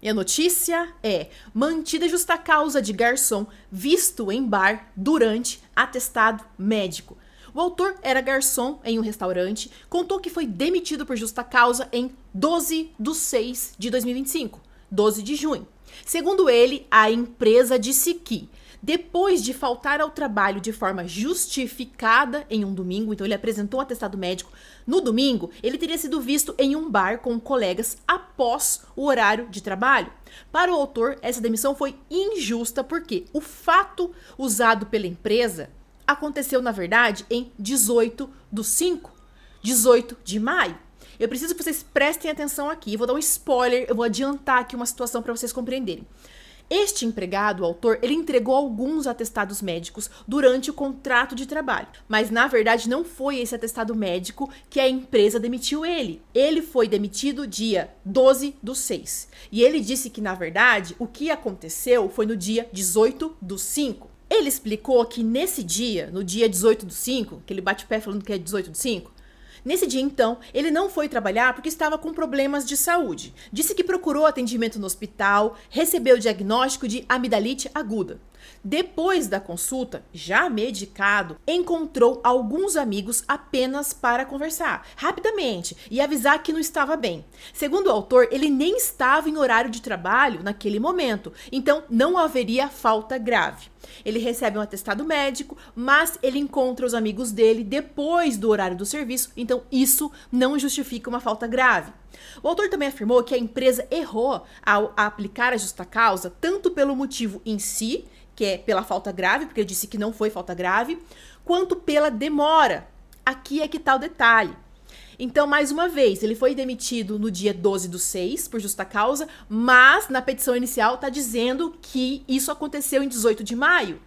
E a notícia é: mantida justa causa de garçom visto em bar durante atestado médico. O autor era garçom em um restaurante, contou que foi demitido por justa causa em 12/6/2025, 12 de junho. Segundo ele, a empresa disse que, depois de faltar ao trabalho de forma justificada em um domingo, então ele apresentou um atestado médico no domingo, ele teria sido visto em um bar com colegas após o horário de trabalho. Para o autor, essa demissão foi injusta porque o fato usado pela empresa aconteceu, na verdade, em 18/5, 18 de maio. Eu preciso que vocês prestem atenção aqui. Eu vou dar um spoiler, eu vou adiantar aqui uma situação para vocês compreenderem. Este empregado, o autor, ele entregou alguns atestados médicos durante o contrato de trabalho. Mas, na verdade, não foi esse atestado médico que a empresa demitiu ele. Ele foi demitido dia 12/6. E ele disse que, na verdade, o que aconteceu foi no dia 18/5. Ele explicou que nesse dia, no dia 18/5, que ele bate o pé falando que é 18/5, nesse dia, então, ele não foi trabalhar porque estava com problemas de saúde. Disse que procurou atendimento no hospital, recebeu o diagnóstico de amidalite aguda. Depois da consulta, já medicado, encontrou alguns amigos apenas para conversar rapidamente e avisar que não estava bem. Segundo o autor, ele nem estava em horário de trabalho naquele momento, então não haveria falta grave. Ele recebe um atestado médico, mas ele encontra os amigos dele depois do horário do serviço, então isso não justifica uma falta grave. O autor também afirmou que a empresa errou ao aplicar a justa causa, tanto pelo motivo em si, que é pela falta grave, porque ele disse que não foi falta grave, quanto pela demora. Aqui é que está o detalhe. Então, mais uma vez, ele foi demitido no dia 12/6 por justa causa, mas na petição inicial está dizendo que isso aconteceu em 18 de maio.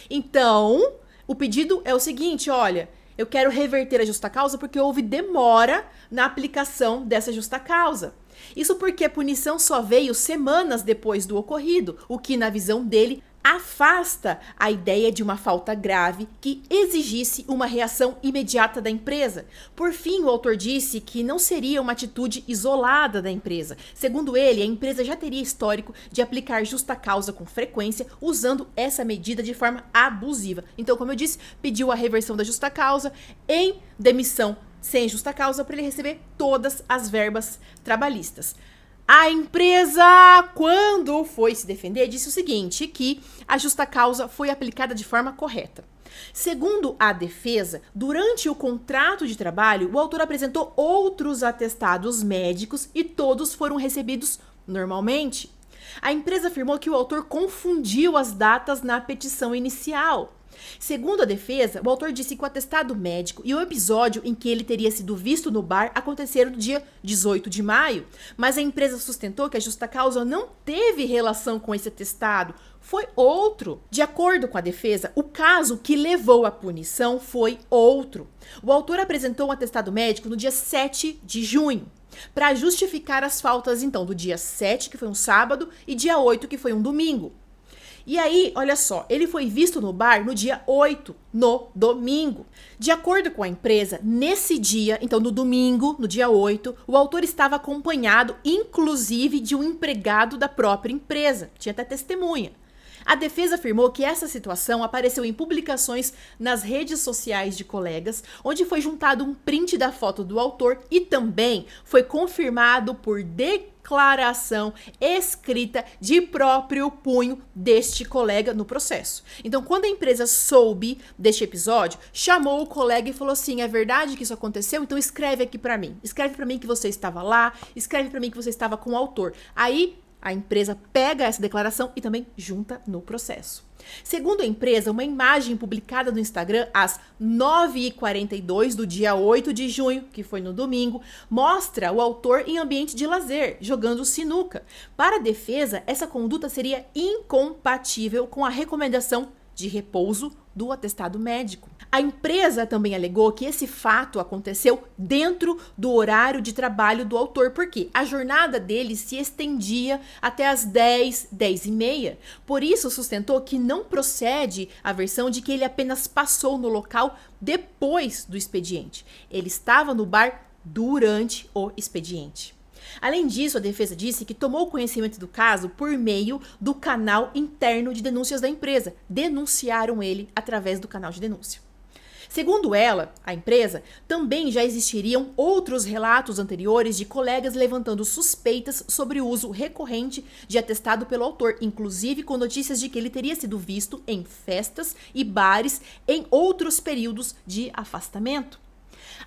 Então, o pedido é o seguinte, olha, eu quero reverter a justa causa porque houve demora na aplicação dessa justa causa. Isso porque a punição só veio semanas depois do ocorrido, o que, na visão dele, afasta a ideia de uma falta grave que exigisse uma reação imediata da empresa. Por fim, o autor disse que não seria uma atitude isolada da empresa. Segundo ele, a empresa já teria histórico de aplicar justa causa com frequência, usando essa medida de forma abusiva. Então, como eu disse, pediu a reversão da justa causa em demissão sem justa causa para ele receber todas as verbas trabalhistas. A empresa, quando foi se defender, disse o seguinte, que a justa causa foi aplicada de forma correta. Segundo a defesa, durante o contrato de trabalho, o autor apresentou outros atestados médicos e todos foram recebidos normalmente. A empresa afirmou que o autor confundiu as datas na petição inicial. Segundo a defesa, o autor disse que o atestado médico e o episódio em que ele teria sido visto no bar aconteceram no dia 18 de maio, mas a empresa sustentou que a justa causa não teve relação com esse atestado, foi outro. De acordo com a defesa, o caso que levou à punição foi outro. O autor apresentou um atestado médico no dia 7 de junho. Para justificar as faltas, então, do dia 7, que foi um sábado, e dia 8, que foi um domingo. E aí, olha só, ele foi visto no bar no dia 8, no domingo. De acordo com a empresa, nesse dia, então no domingo, no dia 8, o autor estava acompanhado, inclusive, de um empregado da própria empresa. Tinha até testemunha. A defesa afirmou que essa situação apareceu em publicações nas redes sociais de colegas, onde foi juntado um print da foto do autor e também foi confirmado por declaração escrita de próprio punho deste colega no processo. Então, quando a empresa soube deste episódio, chamou o colega e falou assim: é verdade que isso aconteceu? Então escreve aqui pra mim. Escreve pra mim que você estava lá, escreve pra mim que você estava com o autor. Aí a empresa pega essa declaração e também junta no processo. Segundo a empresa, uma imagem publicada no Instagram às 9h42 do dia 8 de junho, que foi no domingo, mostra o autor em ambiente de lazer, jogando sinuca. Para a defesa, essa conduta seria incompatível com a recomendação de repouso do atestado médico. A empresa também alegou que esse fato aconteceu dentro do horário de trabalho do autor, porque a jornada dele se estendia até as 10, 10h30. Por isso, sustentou que não procede a versão de que ele apenas passou no local depois do expediente. Ele estava no bar durante o expediente. Além disso, a defesa disse que tomou conhecimento do caso por meio do canal interno de denúncias da empresa. Denunciaram ele através do canal de denúncia. Segundo ela, a empresa, também já existiriam outros relatos anteriores de colegas levantando suspeitas sobre o uso recorrente de atestado pelo autor, inclusive com notícias de que ele teria sido visto em festas e bares em outros períodos de afastamento.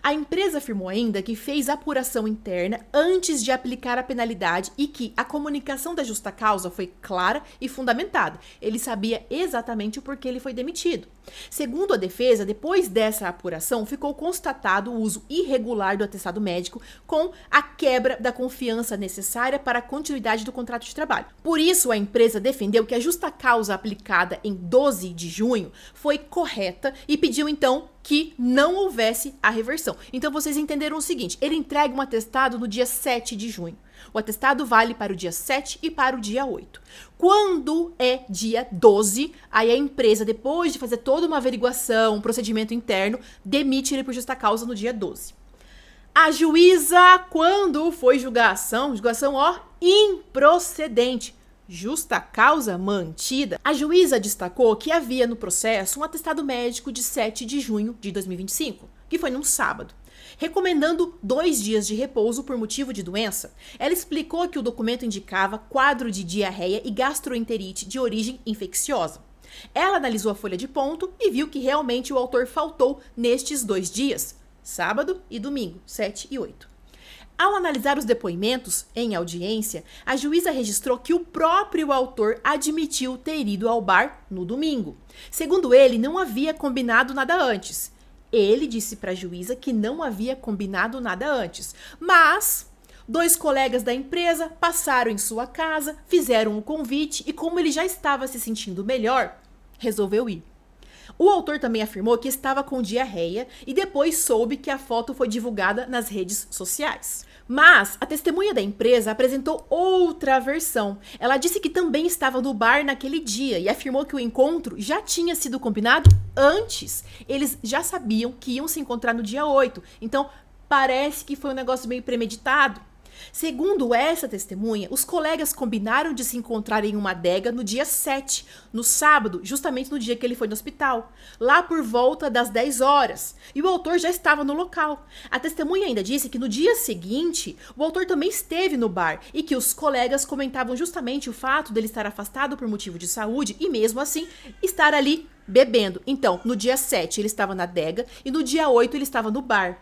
A empresa afirmou ainda que fez apuração interna antes de aplicar a penalidade e que a comunicação da justa causa foi clara e fundamentada. Ele sabia exatamente o porquê ele foi demitido. Segundo a defesa, depois dessa apuração, ficou constatado o uso irregular do atestado médico com a quebra da confiança necessária para a continuidade do contrato de trabalho. Por isso, a empresa defendeu que a justa causa aplicada em 12 de junho foi correta e pediu, então, que não houvesse a reversão. Então, vocês entenderam o seguinte, ele entrega um atestado no dia 7 de junho. O atestado vale para o dia 7 e para o dia 8. Quando é dia 12, aí a empresa, depois de fazer toda uma averiguação, um procedimento interno, demite ele por justa causa no dia 12. A juíza, quando foi julgar a ação, improcedente. Justa causa mantida. A juíza destacou que havia no processo um atestado médico de 7 de junho de 2025, que foi num sábado, recomendando 2 dias de repouso por motivo de doença. Ela explicou que o documento indicava quadro de diarreia e gastroenterite de origem infecciosa. Ela analisou a folha de ponto e viu que realmente o autor faltou nestes 2 dias, sábado e domingo, 7 e 8. Ao analisar os depoimentos em audiência, a juíza registrou que o próprio autor admitiu ter ido ao bar no domingo. Segundo ele, não havia combinado nada antes. Ele disse para a juíza que não havia combinado nada antes, mas 2 colegas da empresa passaram em sua casa, fizeram um convite e, como ele já estava se sentindo melhor, resolveu ir. O autor também afirmou que estava com diarreia e depois soube que a foto foi divulgada nas redes sociais. Mas a testemunha da empresa apresentou outra versão. Ela disse que também estava no bar naquele dia e afirmou que o encontro já tinha sido combinado antes. Eles já sabiam que iam se encontrar no dia 8, então parece que foi um negócio meio premeditado. Segundo essa testemunha, os colegas combinaram de se encontrar em uma adega no dia 7, no sábado, justamente no dia que ele foi no hospital, lá por volta das 10 horas, e o autor já estava no local. A testemunha ainda disse que no dia seguinte, o autor também esteve no bar e que os colegas comentavam justamente o fato dele estar afastado por motivo de saúde e mesmo assim estar ali bebendo. Então, no dia 7 ele estava na adega e no dia 8 ele estava no bar.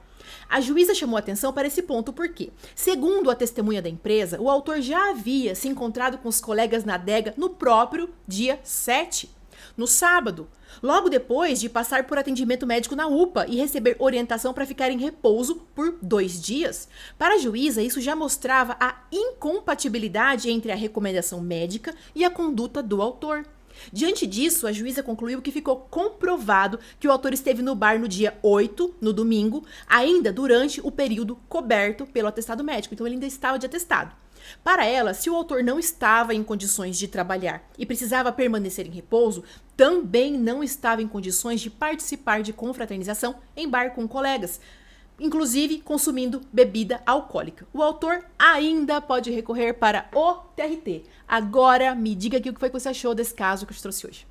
A juíza chamou atenção para esse ponto porque, segundo a testemunha da empresa, o autor já havia se encontrado com os colegas na adega no próprio dia 7, no sábado, logo depois de passar por atendimento médico na UPA e receber orientação para ficar em repouso por 2 dias. Para a juíza, isso já mostrava a incompatibilidade entre a recomendação médica e a conduta do autor. Diante disso, a juíza concluiu que ficou comprovado que o autor esteve no bar no dia 8, no domingo, ainda durante o período coberto pelo atestado médico. Então, ele ainda estava de atestado. Para ela, se o autor não estava em condições de trabalhar e precisava permanecer em repouso, também não estava em condições de participar de confraternização em bar com colegas, inclusive consumindo bebida alcoólica. O autor ainda pode recorrer para o TRT. Agora, me diga aqui o que foi que você achou desse caso que eu te trouxe hoje.